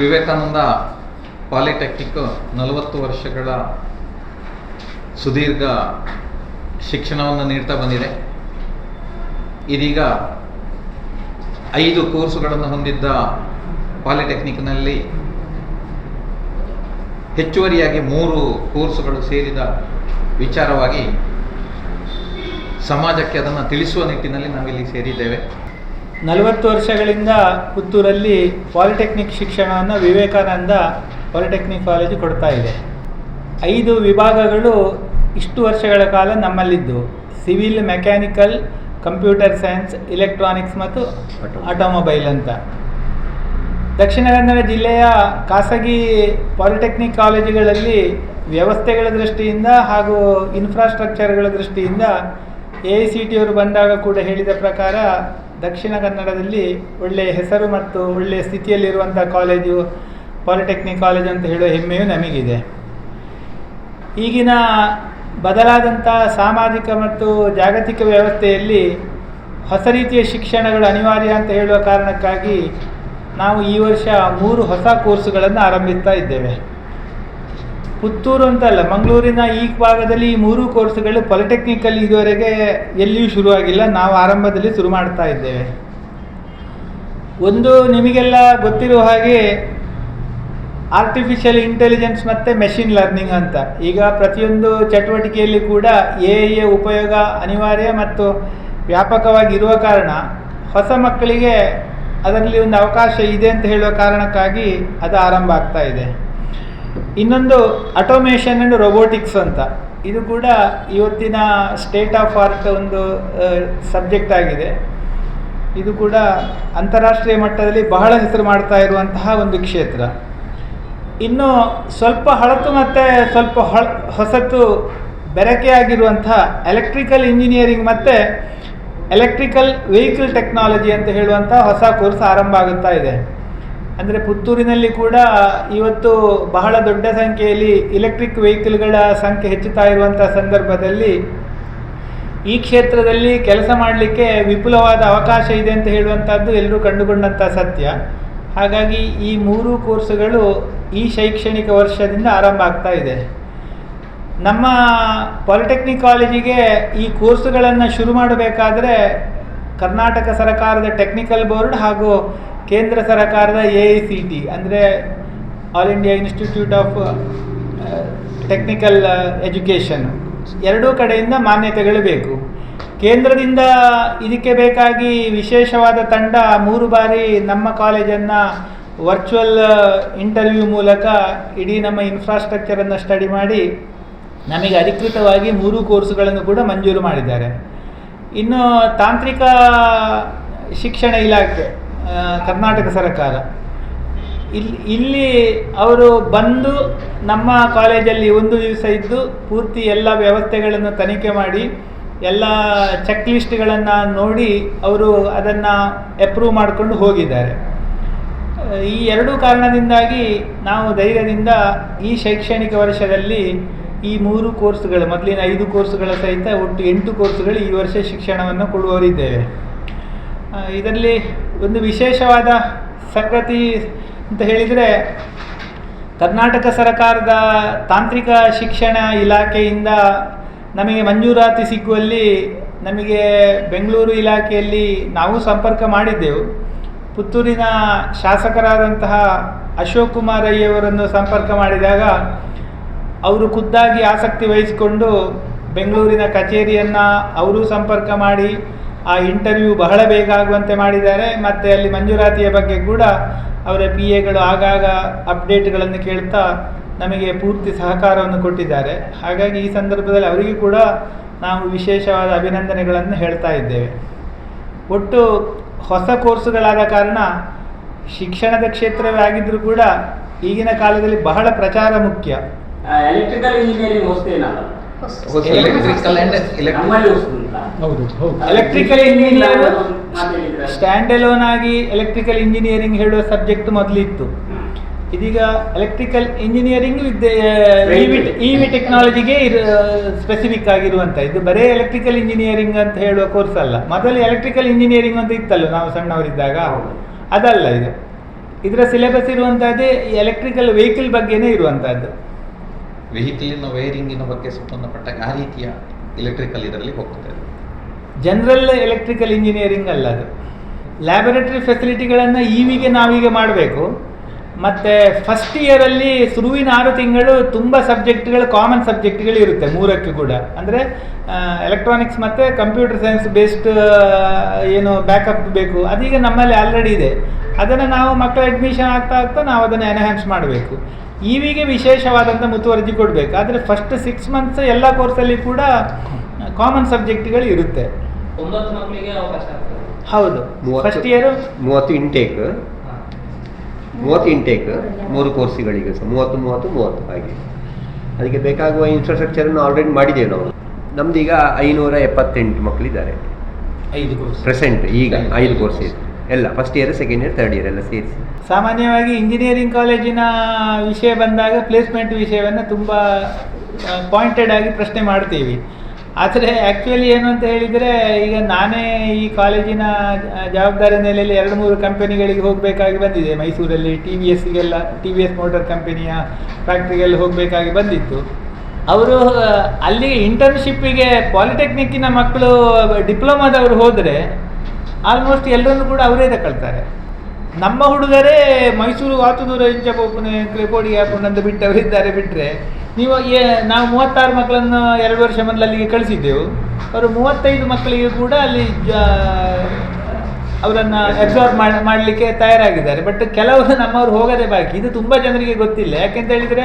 Vivekananda polytechnic 40 ವರ್ಷಗಳ ಸುದೀರ್ಘ ಶಿಕ್ಷಣವನ್ನು ನೀಡ್ತಾ ಬಂದಿದೆ. ಇದೀಗ 5 ಕೋರ್ಸುಗಳನ್ನು ಹೊಂದಿದ್ದ ಪಾಲಿಟೆಕ್ನಿಕ್ನಲ್ಲಿ ಹೆಚ್ಚುವರಿಯಾಗಿ 3 ಕೋರ್ಸುಗಳು ಸೇರಿದ ವಿಚಾರವಾಗಿ ಸಮಾಜಕ್ಕೆ ಅದನ್ನು ತಿಳಿಸುವ ನಿಟ್ಟಿನಲ್ಲಿ ನಾವಿಲ್ಲಿ ಸೇರಿದ್ದೇವೆ. 40 ವರ್ಷಗಳಿಂದ ಪುತ್ತೂರಲ್ಲಿ ಪಾಲಿಟೆಕ್ನಿಕ್ ಶಿಕ್ಷಣವನ್ನು ವಿವೇಕಾನಂದ ಪಾಲಿಟೆಕ್ನಿಕ್ ಕಾಲೇಜು ಕೊಡ್ತಾ ಇದೆ. 5 ವಿಭಾಗಗಳು ಇಷ್ಟು ವರ್ಷಗಳ ಕಾಲ ನಮ್ಮಲ್ಲಿದ್ದು: civil, mechanical, computer science, electronics ಮತ್ತು ಆಟೋಮೊಬೈಲ್ ಅಂತ. ದಕ್ಷಿಣ ಕನ್ನಡ ಜಿಲ್ಲೆಯ ಖಾಸಗಿ ಪಾಲಿಟೆಕ್ನಿಕ್ ಕಾಲೇಜುಗಳಲ್ಲಿ ವ್ಯವಸ್ಥೆಗಳ ದೃಷ್ಟಿಯಿಂದ ಹಾಗೂ ಇನ್ಫ್ರಾಸ್ಟ್ರಕ್ಚರ್ಗಳ ದೃಷ್ಟಿಯಿಂದ AICTE ಅವರು ಬಂದಾಗ ಕೂಡ ಹೇಳಿದ ಪ್ರಕಾರ ದಕ್ಷಿಣ ಕನ್ನಡದಲ್ಲಿ ಒಳ್ಳೆಯ ಹೆಸರು ಮತ್ತು ಒಳ್ಳೆಯ ಸ್ಥಿತಿಯಲ್ಲಿರುವಂಥ ಕಾಲೇಜು ಪಾಲಿಟೆಕ್ನಿಕ್ ಕಾಲೇಜು ಅಂತ ಹೇಳುವ ಹೆಮ್ಮೆಯು ನಮಗಿದೆ. ಈಗಿನ ಬದಲಾದಂಥ ಸಾಮಾಜಿಕ ಮತ್ತು ಜಾಗತಿಕ ವ್ಯವಸ್ಥೆಯಲ್ಲಿ ಹೊಸ ರೀತಿಯ ಶಿಕ್ಷಣಗಳು ಅನಿವಾರ್ಯ ಅಂತ ಹೇಳುವ ಕಾರಣಕ್ಕಾಗಿ ನಾವು ಈ ವರ್ಷ 3 ಹೊಸ ಕೋರ್ಸುಗಳನ್ನು ಆರಂಭಿಸ್ತಾ ಇದ್ದೇವೆ. ಪುತ್ತೂರು ಅಂತಲ್ಲ, ಮಂಗಳೂರಿನ ಈ ಭಾಗದಲ್ಲಿ ಈ 3 ಕೋರ್ಸುಗಳು ಪಾಲಿಟೆಕ್ನಿಕಲ್ಲಿ ಇದುವರೆಗೆ ಎಲ್ಲಿಯೂ ಶುರುವಾಗಿಲ್ಲ. ನಾವು ಆರಂಭದಲ್ಲಿ ಶುರು ಮಾಡ್ತಾ ಇದ್ದೇವೆ. ಒಂದು, ನಿಮಗೆಲ್ಲ ಗೊತ್ತಿರುವ ಹಾಗೆ ಆರ್ಟಿಫಿಷಿಯಲ್ ಇಂಟೆಲಿಜೆನ್ಸ್ ಮತ್ತು ಮೆಷಿನ್ ಲರ್ನಿಂಗ್ ಅಂತ. ಈಗ ಪ್ರತಿಯೊಂದು ಚಟುವಟಿಕೆಯಲ್ಲಿ ಕೂಡ AI ಉಪಯೋಗ ಅನಿವಾರ್ಯ ಮತ್ತು ವ್ಯಾಪಕವಾಗಿರುವ ಕಾರಣ ಹೊಸ ಮಕ್ಕಳಿಗೆ ಅದರಲ್ಲಿ ಒಂದು ಅವಕಾಶ ಇದೆ ಅಂತ ಹೇಳುವ ಕಾರಣಕ್ಕಾಗಿ ಅದು ಆರಂಭ ಆಗ್ತಾ ಇದೆ. ಇನ್ನೊಂದು ಆಟೋಮೇಷನ್ ಆ್ಯಂಡ್ ರೋಬೋಟಿಕ್ಸ್ ಅಂತ. ಇದು ಕೂಡ ಇವತ್ತಿನ ಸ್ಟೇಟ್ ಆಫ್ ಆರ್ಟ್ ಒಂದು ಸಬ್ಜೆಕ್ಟ್ ಆಗಿದೆ. ಇದು ಕೂಡ ಅಂತಾರಾಷ್ಟ್ರೀಯ ಮಟ್ಟದಲ್ಲಿ ಬಹಳ ಹೆಸರು ಮಾಡ್ತಾ ಇರುವಂತಹ ಒಂದು ಕ್ಷೇತ್ರ. ಇನ್ನು ಸ್ವಲ್ಪ ಹಳತು ಮತ್ತು ಸ್ವಲ್ಪ ಹೊಸತು ಬೆರಕೆಯಾಗಿರುವಂತಹ ಎಲೆಕ್ಟ್ರಿಕಲ್ ಇಂಜಿನಿಯರಿಂಗ್ ಮತ್ತು ಎಲೆಕ್ಟ್ರಿಕಲ್ ವೆಹಿಕಲ್ ಟೆಕ್ನಾಲಜಿ ಅಂತ ಹೇಳುವಂಥ ಹೊಸ ಕೋರ್ಸ್ ಆರಂಭ ಆಗುತ್ತಾ ಇದೆ. ಅಂದರೆ ಪುತ್ತೂರಿನಲ್ಲಿ ಕೂಡ ಇವತ್ತು ಬಹಳ ದೊಡ್ಡ ಸಂಖ್ಯೆಯಲ್ಲಿ ಇಲೆಕ್ಟ್ರಿಕ್ ವೆಹಿಕಲ್ಗಳ ಸಂಖ್ಯೆ ಹೆಚ್ಚುತ್ತಾ ಇರುವಂಥ ಸಂದರ್ಭದಲ್ಲಿ ಈ ಕ್ಷೇತ್ರದಲ್ಲಿ ಕೆಲಸ ಮಾಡಲಿಕ್ಕೆ ವಿಪುಲವಾದ ಅವಕಾಶ ಇದೆ ಅಂತ ಹೇಳುವಂಥದ್ದು ಎಲ್ಲರೂ ಕಂಡುಕೊಂಡಂಥ ಸತ್ಯ. ಹಾಗಾಗಿ ಈ 3 ಕೋರ್ಸುಗಳು ಈ ಶೈಕ್ಷಣಿಕ ವರ್ಷದಿಂದ ಆರಂಭ ಆಗ್ತಾ ಇದೆ. ನಮ್ಮ ಪಾಲಿಟೆಕ್ನಿಕ್ ಕಾಲೇಜಿಗೆ ಈ ಕೋರ್ಸುಗಳನ್ನು ಶುರು ಮಾಡಬೇಕಾದ್ರೆ ಕರ್ನಾಟಕ ಸರ್ಕಾರದ ಟೆಕ್ನಿಕಲ್ ಬೋರ್ಡ್ ಹಾಗೂ ಕೇಂದ್ರ ಸರ್ಕಾರದ AICTE ಅಂದರೆ all India institute of technical education ಎರಡೂ ಕಡೆಯಿಂದ ಮಾನ್ಯತೆಗಳು ಬೇಕು. ಕೇಂದ್ರದಿಂದ ಇದಕ್ಕೆ ಬೇಕಾಗಿ ವಿಶೇಷವಾದ ತಂಡ 3 ಬಾರಿ ನಮ್ಮ ಕಾಲೇಜನ್ನು ವರ್ಚುವಲ್ ಇಂಟರ್ವ್ಯೂ ಮೂಲಕ ಇಡೀ ನಮ್ಮ ಇನ್ಫ್ರಾಸ್ಟ್ರಕ್ಚರನ್ನು ಸ್ಟಡಿ ಮಾಡಿ ನಮಗೆ ಅಧಿಕೃತವಾಗಿ 3 ಕೋರ್ಸುಗಳನ್ನು ಕೂಡ ಮಂಜೂರು ಮಾಡಿದ್ದಾರೆ. ಇನ್ನು ತಾಂತ್ರಿಕ ಶಿಕ್ಷಣ ಇಲಾಖೆ ಕರ್ನಾಟಕ ಸರ್ಕಾರ ಇಲ್ಲಿ ಅವರು ಬಂದು ನಮ್ಮ ಕಾಲೇಜಲ್ಲಿ 1 ದಿವಸ ಇದ್ದು ಪೂರ್ತಿ ಎಲ್ಲ ವ್ಯವಸ್ಥೆಗಳನ್ನು ತನಿಖೆ ಮಾಡಿ ಎಲ್ಲ ಚೆಕ್ ಲಿಸ್ಟ್ಗಳನ್ನು ನೋಡಿ ಅವರು ಅದನ್ನು ಅಪ್ರೂವ್ ಮಾಡಿಕೊಂಡು ಹೋಗಿದ್ದಾರೆ. ಈ 2 ಕಾರಣದಿಂದಾಗಿ ನಾವು ಧೈರ್ಯದಿಂದ ಈ ಶೈಕ್ಷಣಿಕ ವರ್ಷದಲ್ಲಿ ಈ 3 ಕೋರ್ಸುಗಳು, ಮೊದಲಿನ 5 ಕೋರ್ಸುಗಳ ಸಹಿತ ಒಟ್ಟು 8 ಕೋರ್ಸುಗಳು ಈ ವರ್ಷ ಶಿಕ್ಷಣವನ್ನು ಕೊಡುವವರಿದ್ದೇವೆ. ಇದರಲ್ಲಿ ಒಂದು ವಿಶೇಷವಾದ ಸಂಗತಿ ಅಂತ ಹೇಳಿದರೆ, ಕರ್ನಾಟಕ ಸರ್ಕಾರದ ತಾಂತ್ರಿಕ ಶಿಕ್ಷಣ ಇಲಾಖೆಯಿಂದ ನಮಗೆ ಮಂಜೂರಾತಿ ಸಿಗುವಲ್ಲಿ ನಮಗೆ ಬೆಂಗಳೂರು ಇಲಾಖೆಯಲ್ಲಿ ನಾವು ಸಂಪರ್ಕ ಮಾಡಿದ್ದೆವು. ಪುತ್ತೂರಿನ ಶಾಸಕರಾದಂತಹ ಅಶೋಕ್ ಕುಮಾರ್ ಅಯ್ಯವರನ್ನು ಸಂಪರ್ಕ ಮಾಡಿದಾಗ ಅವರು ಖುದ್ದಾಗಿ ಆಸಕ್ತಿ ವಹಿಸಿಕೊಂಡು ಬೆಂಗಳೂರಿನ ಕಚೇರಿಯನ್ನು ಅವರು ಸಂಪರ್ಕ ಮಾಡಿ ಆ ಇಂಟರ್ವ್ಯೂ ಬಹಳ ಬೇಗ ಆಗುವಂತೆ ಮಾಡಿದ್ದಾರೆ. ಮತ್ತು ಅಲ್ಲಿ ಮಂಜೂರಾತಿಯ ಬಗ್ಗೆ ಕೂಡ ಅವರ PAಗಳು ಆಗಾಗ ಅಪ್ಡೇಟ್ಗಳನ್ನು ಕೇಳ್ತಾ ನಮಗೆ ಪೂರ್ತಿ ಸಹಕಾರವನ್ನು ಕೊಟ್ಟಿದ್ದಾರೆ. ಹಾಗಾಗಿ ಈ ಸಂದರ್ಭದಲ್ಲಿ ಅವರಿಗೂ ಕೂಡ ನಾವು ವಿಶೇಷವಾದ ಅಭಿನಂದನೆಗಳನ್ನು ಹೇಳ್ತಾ ಇದ್ದೇವೆ. ಒಟ್ಟು ಹೊಸ ಕೋರ್ಸುಗಳಾದ ಕಾರಣ ಶಿಕ್ಷಣದ ಕ್ಷೇತ್ರವೇ ಆಗಿದ್ದರೂ ಕೂಡ ಈಗಿನ ಕಾಲದಲ್ಲಿ ಬಹಳ ಪ್ರಚಾರ ಮುಖ್ಯ. Electrical engineering electrical engineer stand alone ಆಗಿ ಎಲೆಕ್ಟ್ರಿಕಲ್ ಇಂಜಿನಿಯರಿಂಗ್ ಹೇಳುವ ಸಬ್ಜೆಕ್ಟ್ ಮೊದಲಿತ್ತು. ಇದೀಗ ಎಲೆಕ್ಟ್ರಿಕಲ್ ಇಂಜಿನಿಯರಿಂಗ್ ವಿತ್ ಇವಿ ಟೆಕ್ನಾಲಜಿಗೆ ಸ್ಪೆಸಿಫಿಕ್ ಆಗಿರುವಂಥ, ಇದು ಬರೀ ಎಲೆಕ್ಟ್ರಿಕಲ್ ಇಂಜಿನಿಯರಿಂಗ್ ಅಂತ ಹೇಳುವ ಕೋರ್ಸ್ ಅಲ್ಲ. ಮೊದಲು ಎಲೆಕ್ಟ್ರಿಕಲ್ ಇಂಜಿನಿಯರಿಂಗ್ ಅಂತ ಇತ್ತಲ್ಲ ನಾವು ಸಣ್ಣವರಿದ್ದಾಗ, ಅದಲ್ಲ ಇದು. ಇದರ ಸಿಲೆಬಸ್ ಇರುವಂಥದ್ದೇ ಎಲೆಕ್ಟ್ರಿಕಲ್ ವೆಹಿಕಲ್ ಬಗ್ಗೆನೇ ಇರುವಂಥದ್ದು. ವೆಹಿಕಲಿನ ವೈರಿಂಗಿನ ಬಗ್ಗೆ ಸಂಬಂಧಪಟ್ಟಾಗ ಆ ರೀತಿಯ ಎಲೆಕ್ಟ್ರಿಕಲ್ ಇದರಲ್ಲಿ ಹೋಗ್ತದೆ. ಜನರಲ್ ಎಲೆಕ್ಟ್ರಿಕಲ್ ಇಂಜಿನಿಯರಿಂಗ್ ಅಲ್ಲ ಅದು. ಲ್ಯಾಬೊರೇಟರಿ ಫೆಸಿಲಿಟಿಗಳನ್ನು ಈವಿಗೆ ನಾವೀಗ ಮಾಡಬೇಕು. ಮತ್ತು ಫಸ್ಟ್ ಇಯರಲ್ಲಿ ಶುರುವಿನ 6 ತಿಂಗಳು ತುಂಬ ಸಬ್ಜೆಕ್ಟ್ಗಳು ಕಾಮನ್ ಸಬ್ಜೆಕ್ಟ್ಗಳು ಇರುತ್ತೆ 3ಕ್ಕೆ ಕೂಡ. ಅಂದರೆ ಎಲೆಕ್ಟ್ರಾನಿಕ್ಸ್ ಮತ್ತು ಕಂಪ್ಯೂಟರ್ ಸೈನ್ಸ್ ಬೇಸ್ಡ್ ಏನು ಬ್ಯಾಕಪ್ ಬೇಕು, ಅದೀಗ ನಮ್ಮಲ್ಲಿ ಆಲ್ರೆಡಿ ಇದೆ. ಅದನ್ನು ನಾವು ಮಕ್ಕಳ ಅಡ್ಮಿಷನ್ ಆಗ್ತಾ ನಾವು ಅದನ್ನು ಎನ್ಹ್ಯಾನ್ಸ್ ಮಾಡಬೇಕು. ಈವಿಗೆ ವಿಶೇಷವಾದಂಥ ಮುತುವರ್ಜಿ ಕೊಡಬೇಕು. ಆದರೆ ಫಸ್ಟ್ 6 ಮಂತ್ಸ್ ಎಲ್ಲ ಕೋರ್ಸಲ್ಲಿ ಕೂಡ ಕಾಮನ್ ಸಬ್ಜೆಕ್ಟ್ಗಳು ಇರುತ್ತೆ. 9 ಮಕ್ಕಳಿಗೆ ಅವಕಾಶ ಆಗ್ತದೆ. ಹೌದು, ಫಸ್ಟ್ ಇಯರು 30 ಇಂಟೇಕ್, 3 ಕೋರ್ಸ್ಗಳಿಗೆ ಸಹ 30 ಹಾಗೆ. ಅದಕ್ಕೆ ಬೇಕಾಗುವ ಇನ್ಫ್ರಾಸ್ಟ್ರಕ್ಚರನ್ನು ಆಲ್ರೆಡಿ ಮಾಡಿದ್ದೇವೆ ನಾವು. ನಮ್ದೀಗ 578 ಮಕ್ಕಳಿದ್ದಾರೆ 5 ಕೋರ್ಸ್ ಪ್ರೆಸೆಂಟ್. ಈಗ 5 ಕೋರ್ಸ್ ಇದೆ ಎಲ್ಲ, first year, second year, third year ಎಲ್ಲ ಸೇರಿಸಿ. ಸಾಮಾನ್ಯವಾಗಿ ಇಂಜಿನಿಯರಿಂಗ್ ಕಾಲೇಜಿನ ವಿಷಯ ಬಂದಾಗ ಪ್ಲೇಸ್ಮೆಂಟ್ ವಿಷಯವನ್ನು ತುಂಬ ಪಾಯಿಂಟೆಡ್ ಆಗಿ ಪ್ರಶ್ನೆ ಮಾಡ್ತೀವಿ. ಆದರೆ ಆ್ಯಕ್ಚುಲಿ ಏನು ಅಂತ ಹೇಳಿದರೆ, ಈಗ ನಾನೇ ಈ ಕಾಲೇಜಿನ ಜವಾಬ್ದಾರಿ ನೆಲೆಯಲ್ಲಿ 2-3 ಕಂಪನಿಗಳಿಗೆ ಹೋಗಬೇಕಾಗಿ ಬಂದಿದೆ. ಮೈಸೂರಲ್ಲಿ ಟಿ ವಿ ಎಸ್ ಮೋಟಾರ್ ಕಂಪನಿಯ ಫ್ಯಾಕ್ಟ್ರಿಗೆಲ್ಲ ಹೋಗಬೇಕಾಗಿ ಬಂದಿತ್ತು. ಅವರು ಅಲ್ಲಿಗೆ ಇಂಟರ್ನ್ಶಿಪ್ಪಿಗೆ ಪಾಲಿಟೆಕ್ನಿಕ್ಕಿನ ಮಕ್ಕಳು ಡಿಪ್ಲೊಮಾದವರು ಹೋದರೆ ಆಲ್ಮೋಸ್ಟ್ ಎಲ್ಲರನ್ನು ಕೂಡ ಅವರೇ ತಗೊಳ್ತಾರೆ. ನಮ್ಮ ಹುಡುಗರೇ ಮೈಸೂರು ವಾತುದೂರ ಇಂಚಪೋಪನೆ ಕ್ರಿಪೋಡಿ ಹಾಕೊಂಡಂತ ಬಿಟ್ಟವರಿದ್ದಾರೆ. ಬಿಟ್ಟರೆ ನಾವು 36 ಮಕ್ಕಳನ್ನು 2 ವರ್ಷ ಮೊದಲು ಅಲ್ಲಿಗೆ ಕಳಿಸಿದ್ದೆವು. ಅವರು 35 ಮಕ್ಕಳಿಗೆ ಕೂಡ ಅಲ್ಲಿ ಅವರನ್ನು ಅಬ್ಸಾರ್ಬ್ ಮಾಡಲಿಕ್ಕೆ ತಯಾರಾಗಿದ್ದಾರೆ. ಬಟ್ ಕೆಲವರು ನಮ್ಮವರು ಹೋಗೋದೇ ಬಾಕಿ. ಇದು ತುಂಬ ಜನರಿಗೆ ಗೊತ್ತಿಲ್ಲ. ಯಾಕೆಂತ ಹೇಳಿದರೆ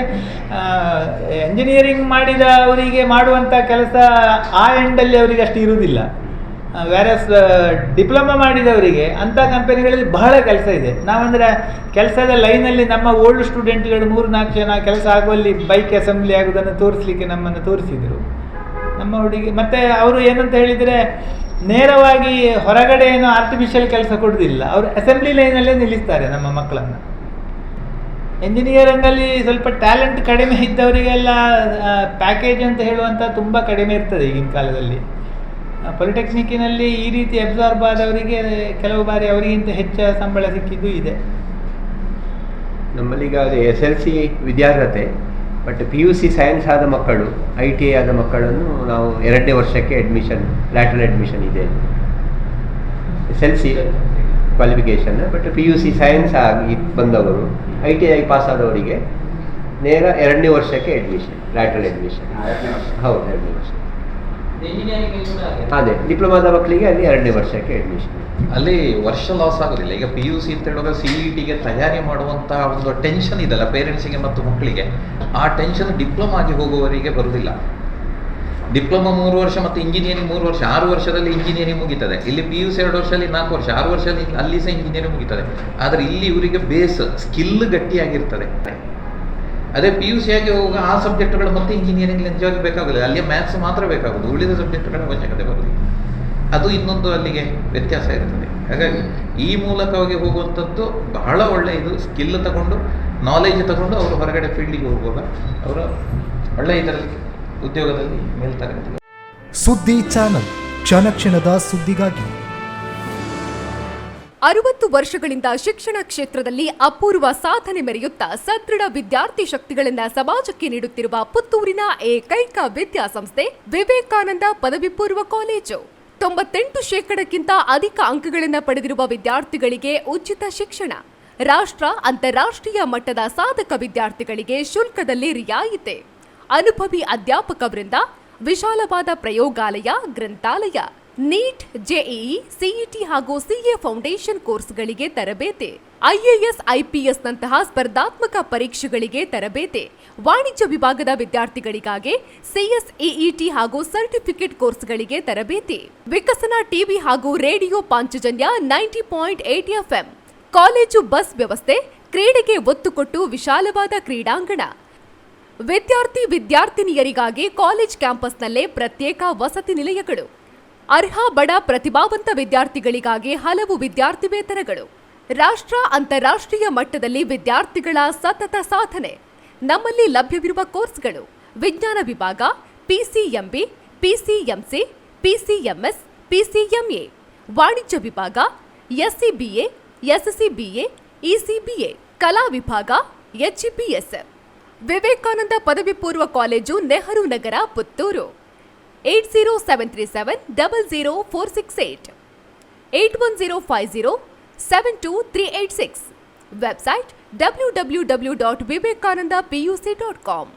ಎಂಜಿನಿಯರಿಂಗ್ ಮಾಡಿದ ಅವರಿಗೆ ಮಾಡುವಂಥ ಕೆಲಸ ಆ ಎಂಡಲ್ಲಿ ಅವರಿಗೆ ಅಷ್ಟು ಇರುವುದಿಲ್ಲ. ವ್ಯಾರಸ್ ಡಿಪ್ಲೊಮಾ ಮಾಡಿದವರಿಗೆ ಅಂಥ ಕಂಪನಿಗಳಲ್ಲಿ ಬಹಳ ಕೆಲಸ ಇದೆ. ನಾವಂದರೆ ಕೆಲಸದ ಲೈನಲ್ಲಿ ನಮ್ಮ ಓಲ್ಡ್ ಸ್ಟೂಡೆಂಟ್ಗಳು 3-4 ಜನ ಕೆಲಸ ಆಗುವಲ್ಲಿ ಬೈಕ್ ಅಸೆಂಬ್ಲಿ ಆಗೋದನ್ನು ತೋರಿಸಲಿಕ್ಕೆ ನಮ್ಮನ್ನು ತೋರಿಸಿದರು ನಮ್ಮ ಹುಡುಗಿ. ಮತ್ತು ಅವರು ಏನಂತ ಹೇಳಿದರೆ, ನೇರವಾಗಿ ಹೊರಗಡೆ ಏನೋ ಆರ್ಟಿಫಿಷಿಯಲ್ ಕೆಲಸ ಕೊಡೋದಿಲ್ಲ, ಅವರು ಅಸೆಂಬ್ಲಿ ಲೈನಲ್ಲೇ ನಿಲ್ಲಿಸ್ತಾರೆ ನಮ್ಮ ಮಕ್ಕಳನ್ನು. ಎಂಜಿನಿಯರಿಂಗಲ್ಲಿ ಸ್ವಲ್ಪ ಟ್ಯಾಲೆಂಟ್ ಕಡಿಮೆ ಇದ್ದವರಿಗೆಲ್ಲ ಪ್ಯಾಕೇಜ್ ಅಂತ ಹೇಳುವಂಥ ತುಂಬ ಕಡಿಮೆ ಇರ್ತದೆ ಈಗಿನ ಕಾಲದಲ್ಲಿ. ಪಾಲಿಟೆಕ್ನಿಕ್ಕಿನಲ್ಲಿ ಈ ರೀತಿ ಅಬ್ಸಾರ್ಬ್ ಆದವರಿಗೆ ಕೆಲವು ಬಾರಿ ಅವರಿಗಿಂತ ಹೆಚ್ಚು ಸಂಬಳ ಸಿಕ್ಕಿದ್ದು ಇದೆ. ನಮ್ಮಲ್ಲೀಗ ಅದೇ SLC ವಿದ್ಯಾರ್ಹತೆ, ಬಟ್ PUC ಸೈನ್ಸ್ ಆದ ಮಕ್ಕಳು, ITI ಆದ ಮಕ್ಕಳನ್ನು ನಾವು 2ನೇ ವರ್ಷಕ್ಕೆ ಲ್ಯಾಟರಲ್ ಅಡ್ಮಿಷನ್ ಇದೆ. SLC qualification, but PUC science ಆಗಿ ಬಂದವರು, ITI ಪಾಸ್ ಆದವರಿಗೆ ನೇರ 2ನೇ ವರ್ಷಕ್ಕೆ ಅಡ್ಮಿಷನ್, ಲ್ಯಾಟರಲ್ ಅಡ್ಮಿಷನ್. ಹೌದು, 2ನೇ ವರ್ಷ. ಅದೇ ಡಿಪ್ಲೊಮಾದ ಮಕ್ಕಳಿಗೆ ಅಲ್ಲಿ 2ನೇ ವರ್ಷಕ್ಕೆ ಅಡ್ಮಿಷನ್. ಅಲ್ಲಿ ವರ್ಷ ಲಾಸ್ ಆಗೋದಿಲ್ಲ. ಈಗ PUC ಅಂತ ಹೇಳುವಾಗ CETಗೆ ತಯಾರಿ ಮಾಡುವಂಥ ಒಂದು ಟೆನ್ಷನ್ ಇದೆಲ್ಲ ಪೇರೆಂಟ್ಸಿಗೆ ಮತ್ತು ಮಕ್ಕಳಿಗೆ, ಆ ಟೆನ್ಷನ್ ಡಿಪ್ಲೊಮಾಗೆ ಹೋಗುವವರಿಗೆ ಬರುವುದಿಲ್ಲ. ಡಿಪ್ಲೊಮಾ 3 ವರ್ಷ ಮತ್ತು ಇಂಜಿನಿಯರಿಂಗ್ 3 ವರ್ಷ, 6 ವರ್ಷದಲ್ಲಿ ಇಂಜಿನಿಯರಿಂಗ್ ಮುಗಿತದೆ. ಇಲ್ಲಿ PUC 2 ವರ್ಷದಲ್ಲಿ 4 ವರ್ಷ, 6 ವರ್ಷದಲ್ಲಿ ಅಲ್ಲಿ ಸಹ ಇಂಜಿನಿಯರಿಂಗ್ ಮುಗಿತದೆ. ಆದರೆ ಇಲ್ಲಿ ಇವರಿಗೆ ಬೇಸ್ ಸ್ಕಿಲ್ ಗಟ್ಟಿಯಾಗಿರ್ತದೆ. ಅದೇ PUC ಆಗಿ ಹೋಗುವಾಗ ಆ ಸಬ್ಜೆಕ್ಟ್ಗಳು ಮತ್ತೆ ಇಂಜಿನಿಯರಿಂಗ್ ನಿಜವಾಗಿ ಬೇಕಾಗೋದಿಲ್ಲ, ಅಲ್ಲಿಯ ಮ್ಯಾಥ್ಸ್ ಮಾತ್ರ ಬೇಕಾಗೋದು, ಉಳಿದ ಸಬ್ಜೆಕ್ಟ್ಗಳ ಅವಶ್ಯಕತೆ ಬರೋದಿಲ್ಲ. ಅದು ಇನ್ನೊಂದು ಅಲ್ಲಿಗೆ ವ್ಯತ್ಯಾಸ ಇರ್ತದೆ. ಹಾಗಾಗಿ ಈ ಮೂಲಕವಾಗಿ ಹೋಗುವಂಥದ್ದು ಬಹಳ ಒಳ್ಳೆಯದು. ಸ್ಕಿಲ್ ತಗೊಂಡು, ನಾಲೆಜ್ ತಗೊಂಡು ಅವರು ಹೊರಗಡೆ ಫೀಲ್ಡಿಗೆ ಹೋಗುವಾಗ ಅವರು ಒಳ್ಳೆ ಇದರಲ್ಲಿ ಉದ್ಯೋಗದಲ್ಲಿ ಮೇಲ್ತರಗತಿ. ಸುದ್ದಿ ಚಾನಲ್, ಕ್ಷಣ ಕ್ಷಣದ ಸುದ್ದಿಗಾಗಿ. 60 ವರ್ಷಗಳಿಂದ ಶಿಕ್ಷಣ ಕ್ಷೇತ್ರದಲ್ಲಿ ಅಪೂರ್ವ ಸಾಧನೆ ಮೆರೆಯುತ್ತಾ ಸದೃಢ ವಿದ್ಯಾರ್ಥಿ ಶಕ್ತಿಗಳಿಂದ ಸಮಾಜಕ್ಕೆ ನೀಡುತ್ತಿರುವ ಪುತ್ತೂರಿನ ಏಕೈಕ ವಿದ್ಯಾಸಂಸ್ಥೆ ವಿವೇಕಾನಂದ ಪದವಿ ಪೂರ್ವ ಕಾಲೇಜು. 98% ಅಧಿಕ ಅಂಕಗಳನ್ನು ಪಡೆದಿರುವ ವಿದ್ಯಾರ್ಥಿಗಳಿಗೆ ಉಚಿತ ಶಿಕ್ಷಣ, ರಾಷ್ಟ್ರ ಅಂತಾರಾಷ್ಟ್ರೀಯ ಮಟ್ಟದ ಸಾಧಕ ವಿದ್ಯಾರ್ಥಿಗಳಿಗೆ ಶುಲ್ಕದಲ್ಲಿ ರಿಯಾಯಿತಿ, ಅನುಭವಿ ಅಧ್ಯಾಪಕ ವೃಂದ, ವಿಶಾಲವಾದ ಪ್ರಯೋಗಾಲಯ, ಗ್ರಂಥಾಲಯ, ನೀಟ್, JEE, CET ಹಾಗೂ CA ಫೌಂಡೇಶನ್ ಕೋರ್ಸ್ಗಳಿಗೆ ತರಬೇತಿ, IAS, IPS ನಂತಹ ಸ್ಪರ್ಧಾತ್ಮಕ ಪರೀಕ್ಷೆಗಳಿಗೆ ತರಬೇತಿ, ವಾಣಿಜ್ಯ ವಿಭಾಗದ ವಿದ್ಯಾರ್ಥಿಗಳಿಗಾಗಿ CS, EET ಹಾಗೂ ಸರ್ಟಿಫಿಕೇಟ್ ಕೋರ್ಸ್ಗಳಿಗೆ ತರಬೇತಿ, ವಿಕಸನ ಟಿವಿ ಹಾಗೂ radio Panchajanya 90.8 FM, college bus ವ್ಯವಸ್ಥೆ, ಕ್ರೀಡೆಗೆ ಒತ್ತು ಕೊಟ್ಟು ವಿಶಾಲವಾದ ಕ್ರೀಡಾಂಗಣ, ವಿದ್ಯಾರ್ಥಿನಿಯರಿಗಾಗಿ ಕಾಲೇಜ್ ಕ್ಯಾಂಪಸ್ನಲ್ಲೇ ಪ್ರತ್ಯೇಕ ವಸತಿ ನಿಲಯಗಳು, ಅರ್ಹ ಬಡ ಪ್ರತಿಭಾವಂತ ವಿದ್ಯಾರ್ಥಿಗಳಿಗಾಗಿ ಹಲವು ವಿದ್ಯಾರ್ಥಿ ವೇತನಗಳು, ರಾಷ್ಟ್ರ ಅಂತಾರಾಷ್ಟ್ರೀಯ ಮಟ್ಟದಲ್ಲಿ ವಿದ್ಯಾರ್ಥಿಗಳ ಸತತ ಸಾಧನೆ. ನಮ್ಮಲ್ಲಿ ಲಭ್ಯವಿರುವ ಕೋರ್ಸ್ಗಳು: ವಿಜ್ಞಾನ ವಿಭಾಗ, PCMB, PCMC, PCMS, PCMA, ವಾಣಿಜ್ಯ ವಿಭಾಗ, SCBA, SCBA, ECBA, ಕಲಾ ವಿಭಾಗ HEPS. ವಿವೇಕಾನಂದ ಪದವಿ ಪೂರ್ವ college, Nehru Nagar, Puttur. 8073700468, 8105072386. Website www.vivekanandapuc.com.